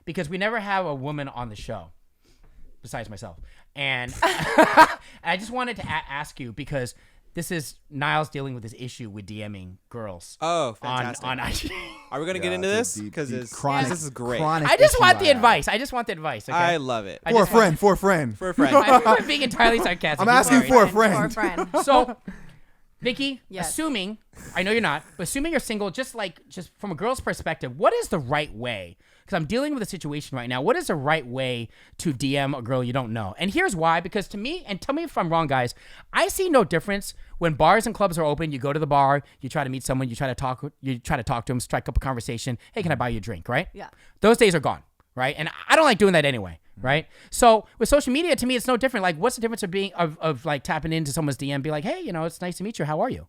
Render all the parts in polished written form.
because we never have a woman on the show besides myself. And I just wanted to ask you, because this is Nile's dealing with this issue with DMing girls. Oh, fantastic. On IG. Are we going to get into this? Because this is great. I just want the advice. Okay? I love it. For a friend. For a friend. I'm being entirely sarcastic. I'm asking for a friend. So, Vicky, Yes. assuming, I know you're not, but assuming you're single, just from a girl's perspective, what is the right way? Because I'm dealing with a situation right now. What is the right way to DM a girl you don't know? And here's why. Because to me, and tell me if I'm wrong, guys, I see no difference when bars and clubs are open. You go to the bar, you try to meet someone, you try to talk to them, strike up a conversation. Hey, can I buy you a drink? Right? Yeah. Those days are gone. Right? And I don't like doing that anyway. Right? So with social media, to me, it's no different. Like, what's the difference of being of like tapping into someone's DM, be like, hey, it's nice to meet you. How are you?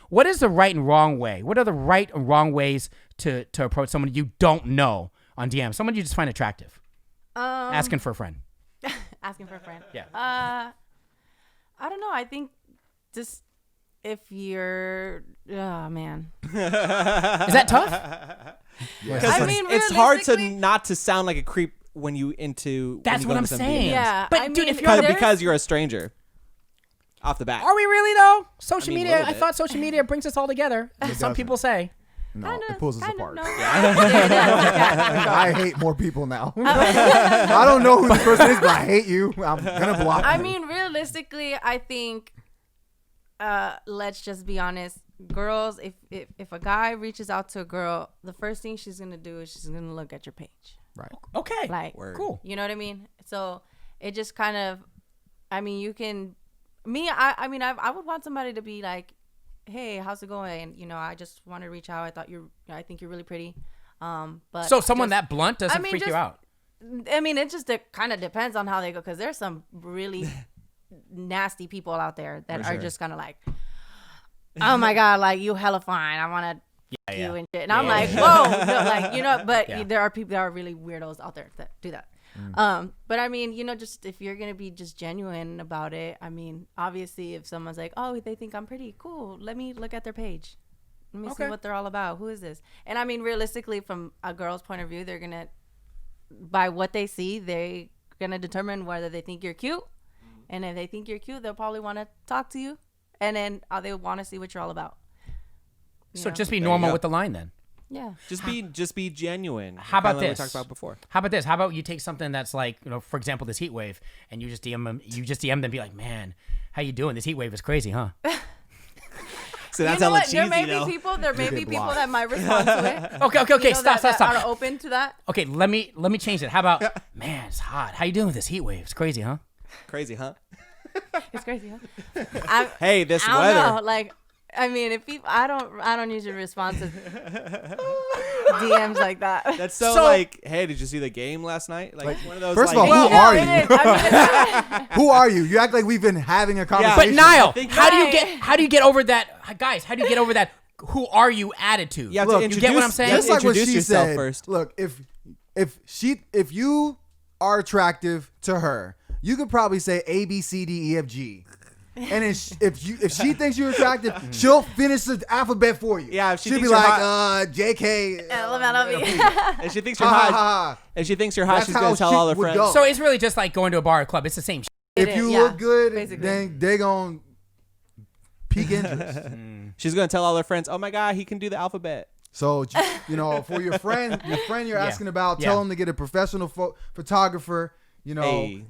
What is the right and wrong way? What are the right and wrong ways to approach someone you don't know on DM? Someone you just find attractive. Asking for a friend. Asking for a friend. Yeah. I don't know. I think just if you're, oh man. Is that tough? Because I mean, it's hard to realistically- not to sound like a creep when you into. That's what I'm saying. Yeah, But I dude, mean, if you're Because you're a stranger. Off the bat. are we really though? Social I mean, a media. little I bit. thought social media brings us all together. As some doesn't. people say. No, it pulls us apart. No. I hate more people now. I don't know who this person is, but I hate you. I'm gonna block you. I mean, realistically, I think, let's just be honest. Girls, if a guy reaches out to a girl, the first thing she's gonna do is she's gonna look at your page. Right. Okay. Like, cool. You know what I mean? So it just kind of, I mean, you can, I would want somebody to be like, hey, how's it going? I just want to reach out. I think you're really pretty. But So someone that blunt doesn't freak you out. I mean, it just kind of depends on how they go, because there's some really nasty people out there that are just kind of like, oh my God, like, you hella fine. I want to you and shit. And I'm like, whoa, no, like, but there are people that are really weirdos out there that do that. But I mean, just if you're going to be just genuine about it, I mean, obviously if someone's like, oh, they think I'm pretty cool, let me look at their page. Let me see what they're all about. Who is this? And I mean, realistically, from a girl's point of view, they're going to, by what they see, they're going to determine whether they think you're cute. And if they think you're cute, they'll probably want to talk to you. And then they want to see what you're all about. So just be normal with the line then. Yeah. Just be genuine. How about Kinda like this? we talked about before. How about this? How about you take something that's like, for example, this heat wave, and you just DM them. You just DM them and be like, man, how you doing? This heat wave is crazy, huh? So that's you know hella what? cheesy, There may though. be people block. that might respond to it. Okay. Stop. That are open to that. Okay, let me change it. How about, man, it's hot. How you doing with this heat wave? It's crazy, huh? Crazy, huh? It's crazy, huh? Hey, this I weather. don't know. Like, I mean, if people, I don't usually respond to DMs like that. That's so like, hey, did you see the game last night? Like one of those. First of like, all, who are you? It is. I mean, Who are you? You act like we've been having a conversation. But Nile, think- how do you get over that, guys? How do you get over that? Who are you attitude? You have Look, to you introduce, get what I'm saying? you have Just to like what introduce she yourself said. first. Look, if you are attractive to her, you could probably say A, B, C, D, E, F, G. And if she thinks you're attractive, she'll finish the alphabet for you. Yeah, if she she'll be thinks you're like, JK. If she thinks you're hot, if she thinks you're hot, That's she's gonna how tell shit all her would friends. go. So it's really just like going to a bar or club. It's the same shit. If you look good, basically. then they're going to peak interest. She's gonna tell all her friends, "Oh my God, he can do the alphabet." So, for your friend you're asking about, tell him to get a professional photographer. Hey.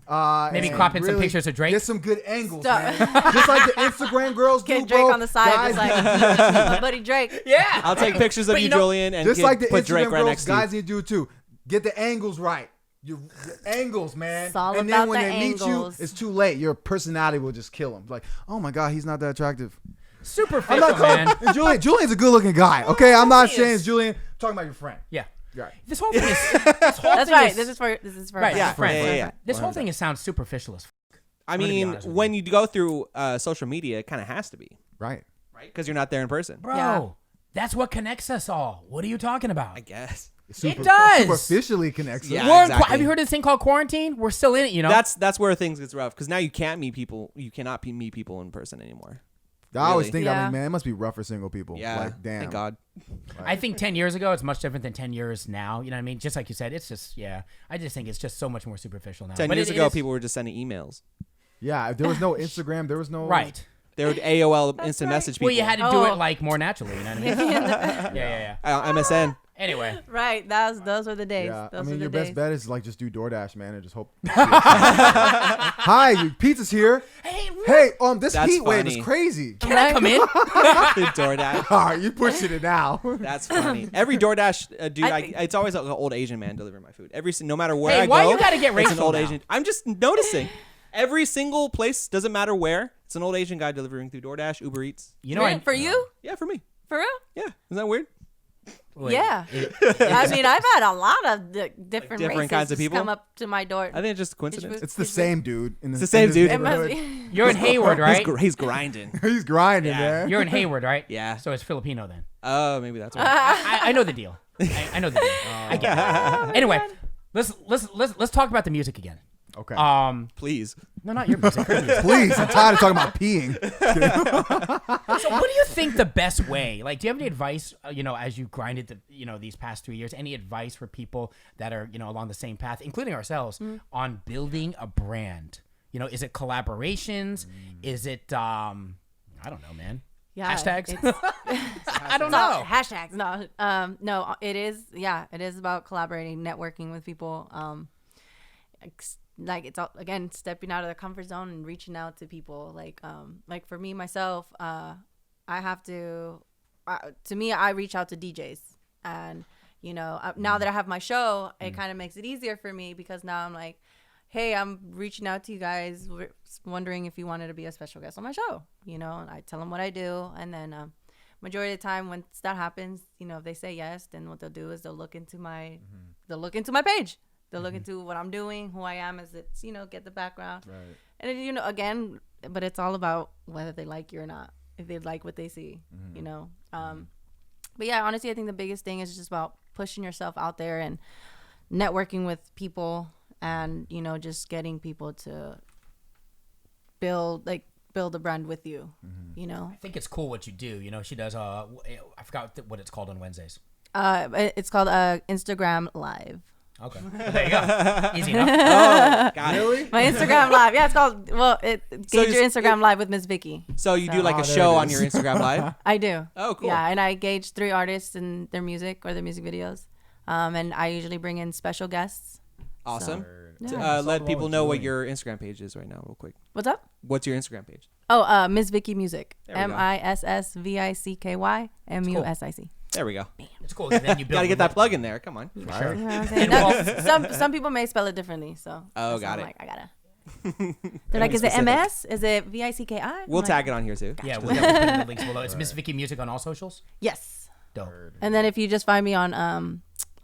Maybe and crop in some pictures of Drake. Get some good angles, Stop. man. Just like the Instagram girls do, Get Drake bro. on the side, Guys, just like my buddy Drake. Yeah. I'll take pictures of But you, you know- Julian, and just like the put Instagram Drake right girls, next to you. guys need to do it too. Get the angles right. Your angles, man. It's all and then about when the they meet you, angles. it's too late. Your personality will just kill them. Like, oh my God, he's not that attractive. Superficial, I'm not calling man. Julian's a good looking guy. Okay, I'm not saying it's Julian. I'm talking about your friend. Yeah. Right. This whole thing is. That's right. This is for Right. a friend. Yeah. This whole thing sounds superficial as. I gonna be mean, honest with when you go through social media, it kind of has to be, Right. right? Because you're not there in person. Bro, Yeah. that's what connects us all. What are you talking about? I guess. It does. Superficially connects us. Yeah. We're in exactly. have you heard of this thing called quarantine? We're still in it, you know. That's where things gets rough because now you can't meet people. You cannot meet people in person anymore. I always Really? think, Yeah. man, it must be rough for single people. Yeah. Like, damn. Thank God. I think 10 years ago, it's much different than 10 years now. You know what I mean? Just like you said, it's just, I just think it's just so much more superficial now. 10 But years it ago, is- people were just sending emails. Yeah, if there was no Instagram, there was no... Right. They would AOL instant message people. Well, you had to do it Oh. like more naturally. You know what I mean? yeah. MSN. Anyway. Right. Those were the days. Yeah, Those I mean, were the your days. best bet is like just do DoorDash, man, and just hope. Hi, your pizza's here. Hey, this That's heat wave funny. is crazy. Can I come in? The DoorDash. All right, you pushing it now. That's funny. Every DoorDash dude, I think- it's always like an old Asian man delivering my food. No matter where Hey, I why go, you gotta get it's an racial old now? Asian. I'm just noticing. Every single place, doesn't matter where, it's an old Asian guy delivering through DoorDash, Uber Eats. You know, For you? Yeah, for me. For real? Yeah, isn't that weird? Wait, Yeah. I mean, I've had a lot of different different races kinds of just people? come up to my door. I think it's just a coincidence. It's the same dude. It's the same dude. It must neighborhood. be. You're in Hayward, right? He's grinding. He's grinding, Yeah. man. You're in Hayward, right? Yeah. So it's Filipino then. Oh, maybe that's why. I know the deal. I know the deal. I get it. Anyway, let's talk about the music again. Okay. Please. No, not your music. Her music. Please, I'm tired of talking about peeing. So what do you think the best way? Like, do you have any advice, as you grinded these past 3 years, any advice for people that are, along the same path, including ourselves, on building a brand? Is it collaborations? Is it, I don't know, man. Yeah, Hashtags? it's- I don't No, know. hashtags. No, it is. Yeah, it is about collaborating, networking with people. Like it's all, again, stepping out of the comfort zone and reaching out to people. Like for me myself, I have to. To me, I reach out to DJs, and now that I have my show, it kind of makes it easier for me because now I'm like, hey, I'm reaching out to you guys, wondering if you wanted to be a special guest on my show. And I tell them what I do, and then majority of the time when that happens, if they say yes, then what they'll do is they'll look into my page. They'll look into what I'm doing, who I am, as it's get the background, Right. and then, again, but it's all about whether they like you or not. If they like what they see, But yeah, honestly, I think the biggest thing is just about pushing yourself out there and networking with people, and just getting people to build a brand with you. I think it's cool what you do. She does, I forgot what it's called on Wednesdays. It's called Instagram Live. Okay. There you go. Easy enough. Oh, got it. Really? My Instagram Live. Yeah, it's called, So Gauge Your Instagram Live with Miss Vicky. So you do like Oh, a there show it on is. your Instagram Live? I do. Oh, cool. Yeah, and I gauge 3 artists and their music or their music videos. And I usually bring in special guests. Awesome. So, Let people know what Julian. your Instagram page is right now, real quick. What's up? What's your Instagram page? Oh, Miss Vicky Music. There we go. MissVickyMusic. There we go. It's cool. And then you build Gotta get that plug in there. Come on. Sure. You know what I'm And saying? well- Some people may spell it differently, so. Oh, so got I'm it. like, I gotta. They're like, is it specific. MS? Is it VICKI? We'll tag it on here too. Yeah, we'll definitely put in the links below. It's Miss Vicky Music on all socials. Yes. Dope. And then if you just find me on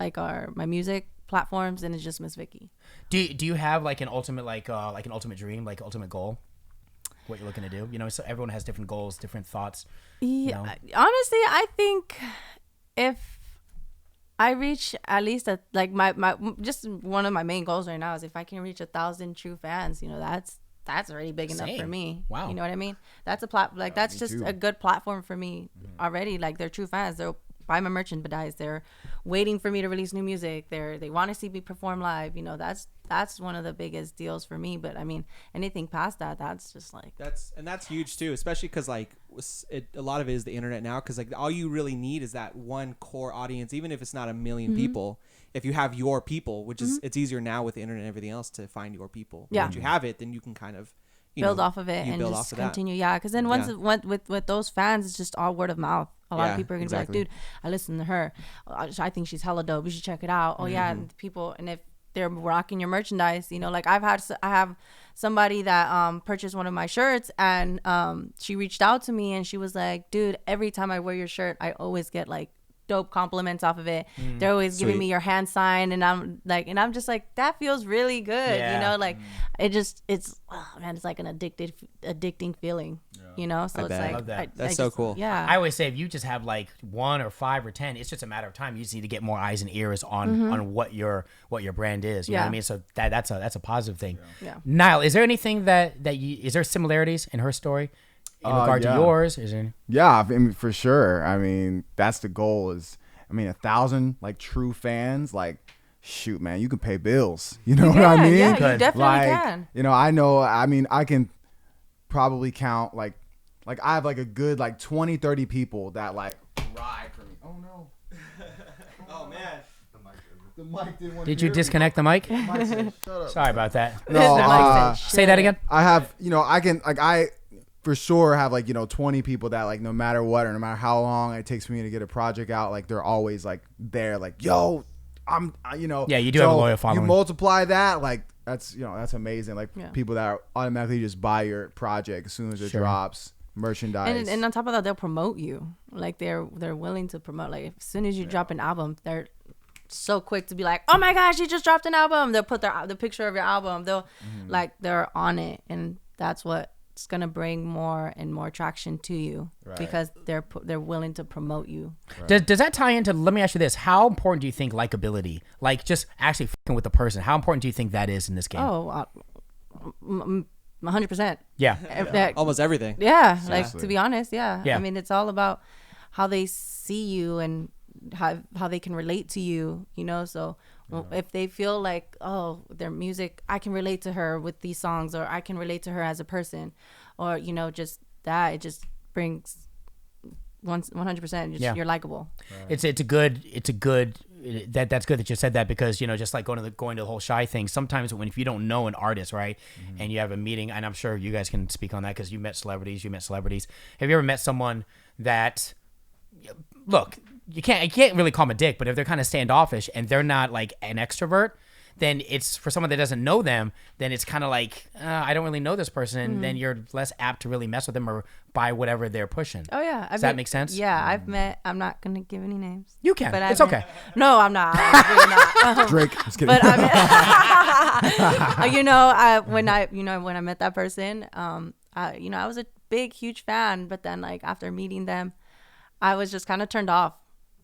my music platforms, then it's just Miss Vicky. Do you have like an ultimate an ultimate dream, like ultimate goal? What you're looking to do? So everyone has different goals, different thoughts. Yeah, No. honestly, I think if I reach at least my just one of my main goals right now is if I can reach 1,000 true fans, that's already big enough for Same. me. Wow. You know what I mean? That's that's me just too. a good platform for me already. Like, they're true fans. They'll buy my merchandise. They're waiting for me to release new music. They want to see me perform live. That's one of the biggest deals for me. But I mean, anything past that, that's just like That's huge too, especially because a lot of it is the internet now. Because all you really need is that one core audience, even if it's not 1 million people. If you have your people, which is it's easier now with the internet and everything else to find your people. Yeah. Once you have it, then you can kind of build off of it you and build just off of that. continue. Yeah, because then once Yeah. it went with those fans, it's just all word of mouth. A lot Yeah, of people are gonna exactly. be like, dude, I listened to her. I think she's hella dope. You should check it out. Oh yeah, and people, and if they're rocking your merchandise, like I have somebody that purchased one of my shirts, and she reached out to me and she was like, dude, every time I wear your shirt, I always get like dope compliments off of it. They're always giving Sweet. me your hand sign, and I'm just like, that feels really good. Yeah. It's it's like an addicting feeling. So it's bet. like, Love that. That's so cool. Yeah. I always say if you just have like 1 or 5 or 10, it's just a matter of time. You just need to get more eyes and ears on what your brand is. You know what I Yeah. mean? So that's a positive thing. Yeah. Nile, is there anything is there similarities in her story? in regard to yours? Is there? Yeah, I mean, for sure. I mean, that's the goal. 1,000 like true fans. Like, shoot, man, you can pay bills. You know what I mean? Yeah, you definitely like, can. You know, I know. I mean, I can probably count like I have like a good like 20, 30 people that like ride for me. Oh no. Oh man. The mic didn't want Did to you hear disconnect the mic? me. The mic said, shut up. Sorry about that. No, Say that again. I have, I can, I for sure have 20 people that like, no matter what, or no matter how long it takes for me to get a project out, like they're always like there, like, yo, Yeah, you do have a loyal following. You multiply that, like that's amazing. Like people that automatically just buy your project as soon as it drops, merchandise. And on top of that, they'll promote you. Like they're willing to promote. Like as soon as you drop an album, they're so quick to be like, oh my gosh, you just dropped an album. They'll put the picture of your album. They'll they're on it, and that's what's gonna bring more and more traction to you because they're willing to promote you. Right. Does that tie into? Let me ask you this: how important do you think likability, like just actually fucking with the person, how important do you think that is in this game? Oh, 100%. Yeah, almost everything. Yeah, Seriously. like to be honest, yeah. Yeah. I mean, it's all about how they see you and how they can relate to you, so if they feel like, oh, their music, I can relate to her with these songs, or I can relate to her as a person, or just that, it just brings 100% you're likable. It's a good that's good that you said that, because just like going to the whole shy thing, sometimes if you don't know an artist, right, and you have a meeting, and I'm sure you guys can speak on that because you met celebrities. Have you ever met someone that, look, you can't really call them a dick, but if they're kind of standoffish and they're not like an extrovert, then it's, for someone that doesn't know them, then it's kind of like, I don't really know this person, and then you're less apt to really mess with them or buy whatever they're pushing. Oh yeah, Does that make sense? Yeah, I've met. I'm not gonna give any names. You can. But It's okay. No, I'm not. I'm really not. Drake. Just kidding. But I mean, when I met that person, I was a big, huge fan. But then, like after meeting them, I was just kind of turned off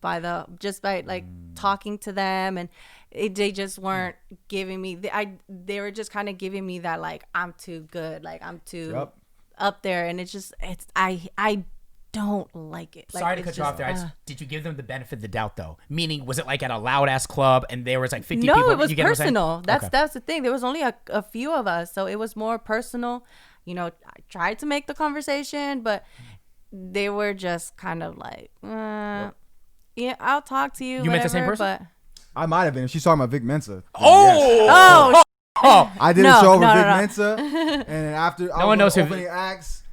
by like talking to them, and they just weren't giving me. They were just kind of giving me that like I'm too good, like I'm too up there, and I don't like it. Like, Sorry to cut you off there. Did you give them the benefit of the doubt, though? Meaning, was it like at a loud ass club and there was like 50 people? No, it was you get personal. That's the thing. There was only a few of us, so it was more personal. I tried to make the conversation, but they were just kind of like, yeah, I'll talk to you. You met the same person? But I might have been. If she's talking about Vic Mensa. Oh! I did a show with Vic no. Mensa, and then after No one knows who opening acts,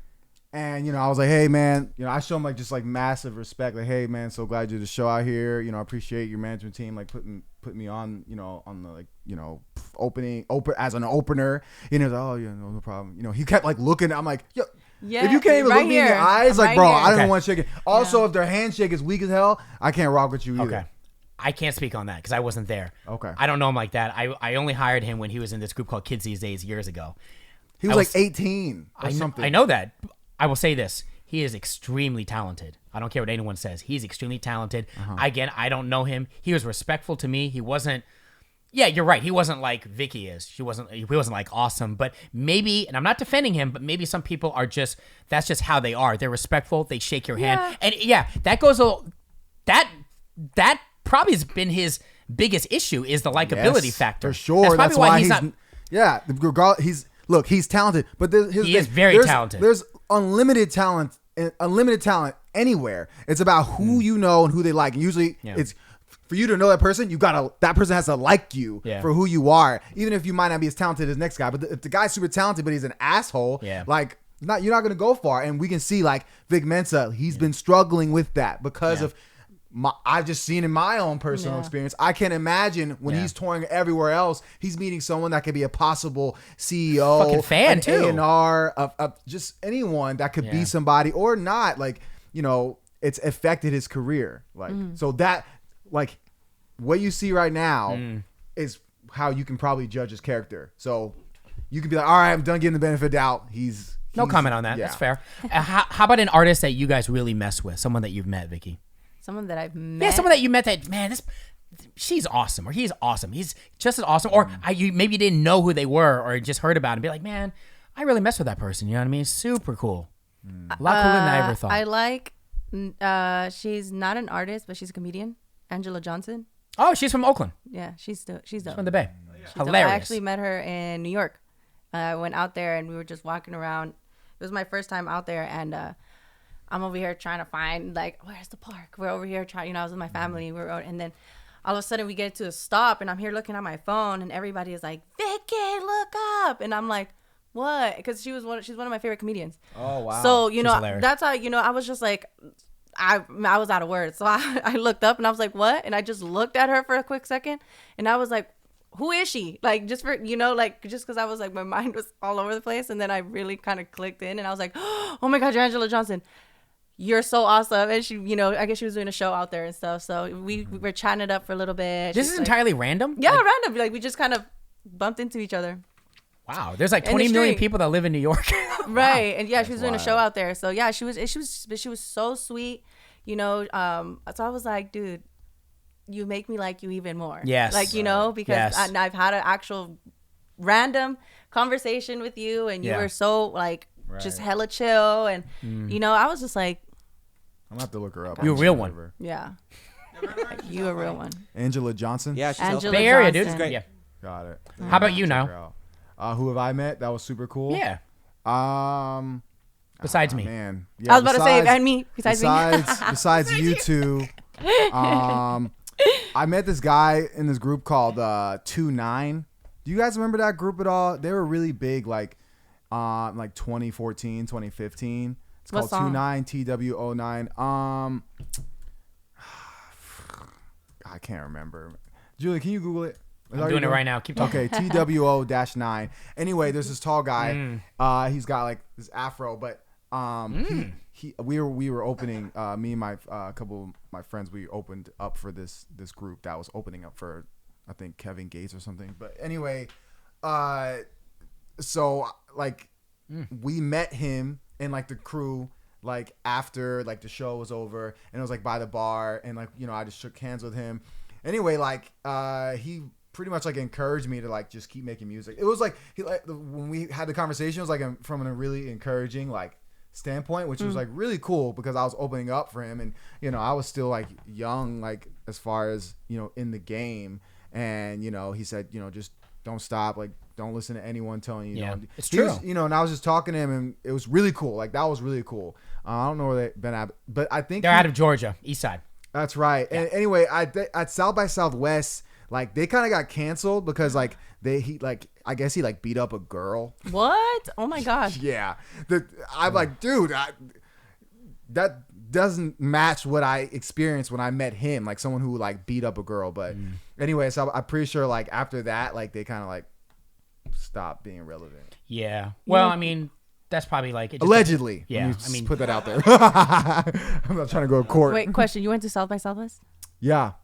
and I was like, hey man, I show him like just like massive respect, like, hey man, so glad you did the show out here, I appreciate your management team like putting me on, on the like, open as an opener, like, oh yeah, no problem, he kept like looking, I'm like, yo. yeah, if you can't even look me in the eyes, like, bro, I don't want to shake it. Also, if their handshake is weak as hell, I can't rock with you either. Okay. I can't speak on that because I wasn't there. Okay. I don't know him like that. I only hired him when he was in this group called Kids These Days years ago. He was like 18 or something. I know that. I will say this. He is extremely talented. I don't care what anyone says. He's extremely talented. Again, I don't know him. He was respectful to me. He wasn't... Yeah, you're right. He wasn't like Vicky is. He wasn't like awesome. But maybe, and I'm not defending him, but maybe some people are just... That's just how they are. They're respectful. They shake your hand. And yeah, that goes... That probably has been his biggest issue, is the likability factor. For sure. That's why he's not... Yeah, he's talented, but he is very talented. There's unlimited talent anywhere. It's about who you know and who they like. And usually it's for you to know that person, that person has to like you for who you are, even if you might not be as talented as the next guy. But if the guy's super talented but he's an asshole, like you're not gonna go far. And we can see like Vic Mensa, he's been struggling with that because of I've just seen in my own personal experience. I can't imagine when he's touring everywhere else, he's meeting someone that could be a possible CEO, fucking fan an too, A&R, of just anyone that could be somebody or not. Like, it's affected his career. Like, so that, like, what you see right now is how you can probably judge his character. So you could be like, all right, I'm done giving the benefit of doubt. No comment on that. That's fair. How about an artist that you guys really mess with? Someone that you've met, Vicky? Someone that I've met. Yeah, someone that you met that, man, she's awesome, or he's awesome. He's just as awesome. Or maybe you didn't know who they were or just heard about it and be like, man, I really mess with that person. You know what I mean? Super cool. A lot cooler than I ever thought. I like. She's not an artist, but she's a comedian. Angela Johnson. Oh, she's from Oakland. Yeah, she's dope. From the Bay. Dope. Hilarious. I actually met her in New York. I went out there and we were just walking around. It was my first time out there, and I'm over here trying to find like, where's the park? We're over here trying. I was with my family. And then all of a sudden we get to a stop, and I'm here looking at my phone, and everybody is like, Vicky, look up, and I'm like, what? Because she's one of my favorite comedians. Oh wow. So She's hilarious. that's how I was just like. I was out of words. So I looked up and I was like, what? And I just looked at her for a quick second and I was like, who is she? Like, just for, like, just because I was like, my mind was all over the place. And then I really kind of clicked in and I was like, oh my God, you're Angela Johnson. You're so awesome. And she, I guess she was doing a show out there and stuff. So we were chatting it up for a little bit. This is entirely random? Yeah, random. Like, we just kind of bumped into each other. Wow. There's like 20 million people that live in New York. Right. And yeah, she was doing a show out there. So yeah, she was so sweet, so I was like, dude, you make me like you even more. Yes. Like, because I've had an actual random conversation with you and you were so like just hella chill. And, I was just like, I'm gonna have to look her up. You a real one. Yeah. You a real one. Angela Johnson. Yeah, she's Angela Bay Area, dude. Johnson. Great. Yeah. Got it. How about you now? Who have I met? That was super cool. Yeah. Besides Besides me. Man. Yeah, I was about to say, and me. Besides me. Besides you two. I met this guy in this group called 29. Do you guys remember that group at all? They were really big, like 2014, 2015. It's What called song? 29 TWO9. I can't remember. Julie, can you Google it? I'm doing it right now. Keep talking. Okay, TWO-9. Anyway, there's this tall guy. He's got like this afro, but we were opening. Me and my couple of my friends, we opened up for this group that was opening up for, I think, Kevin Gates or something. But anyway, so like we met him and like the crew like after like the show was over, and it was like by the bar, and like I just shook hands with him. Anyway, like he pretty much like encouraged me to like just keep making music. It was like when we had the conversation, it was like from a really encouraging like standpoint, which was like really cool because I was opening up for him, and I was still like young, like as far as in the game, and he said just don't stop, like don't listen to anyone telling you. It's true. And I was just talking to him, and it was really cool. Like that was really cool. I don't know where they've been at, but I think they're out of Georgia, East Side. That's right. Yeah. And anyway, at South by Southwest, like they kind of got canceled because like I guess he like beat up a girl. What? Oh my gosh. Yeah. I'm like, dude, that doesn't match what I experienced when I met him, like someone who like beat up a girl. But anyway, so I'm pretty sure like after that, like they kind of like stopped being relevant. Yeah. Well, I mean, that's probably like allegedly. Yeah. I mean, put that out there. I'm not trying to go to court. Wait, question. You went to South by Southwest? Yeah.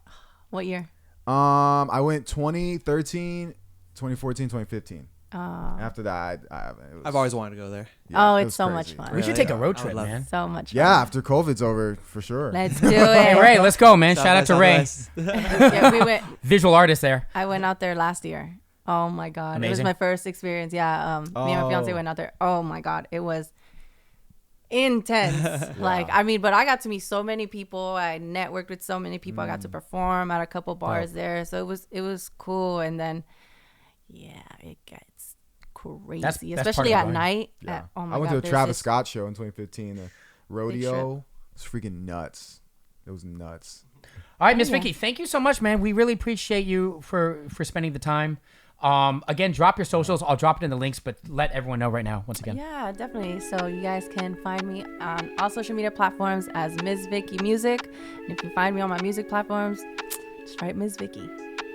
What year? I went 2013, 2014, 2015. After that, I've always wanted to go there. Yeah, it's so much fun. We should take a road trip, man. So much fun. Yeah, after COVID's over, for sure. Let's do it. Hey, Ray, let's go, man. Shout out to Ray. Yeah, we went. Visual artist there. I went out there last year. Oh my God. Amazing. It was my first experience. Yeah. Me and my fiance went out there. Oh my God. It was intense. Like, I mean, but I got to meet so many people. I networked with so many people. I got to perform at a couple bars there. So it was cool. And then, yeah, it gets crazy, that's especially at night. Yeah. Oh my God. I went to a Travis Scott show in 2015. The rodeo. It's freaking nuts. It was nuts. All right, Miss Vicky, thank you so much, man. We really appreciate you for spending the time. Again, drop your socials. I'll drop it in the links, but let everyone know right now, once again. Yeah, definitely. So you guys can find me on all social media platforms as MissVickyMusic. And if you find me on my music platforms, just write Miss Vicky.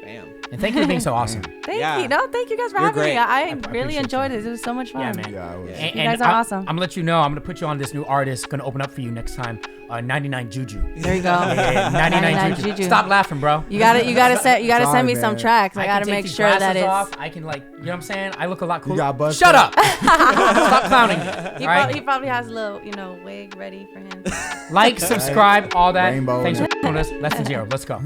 Bam. And thank you for being so awesome. Thank you. No, thank you guys for having me. I really enjoyed it. It was so much fun. Yeah, man. Yeah, it was. And you guys are awesome. I'm gonna let you know. I'm gonna put you on this new artist. Gonna open up for you next time. 99 Juju. There you go. Yeah, 99 Juju. Stop laughing, bro. You gotta send me some tracks. I gotta make sure that it's. Off. I can you know what I'm saying? I look a lot cooler. You got buzz. Shut up. Stop clowning me. He probably has a little, wig ready for him. Like, subscribe, all that. Rainbow. Thanks for joining us. Less than zero. Let's go.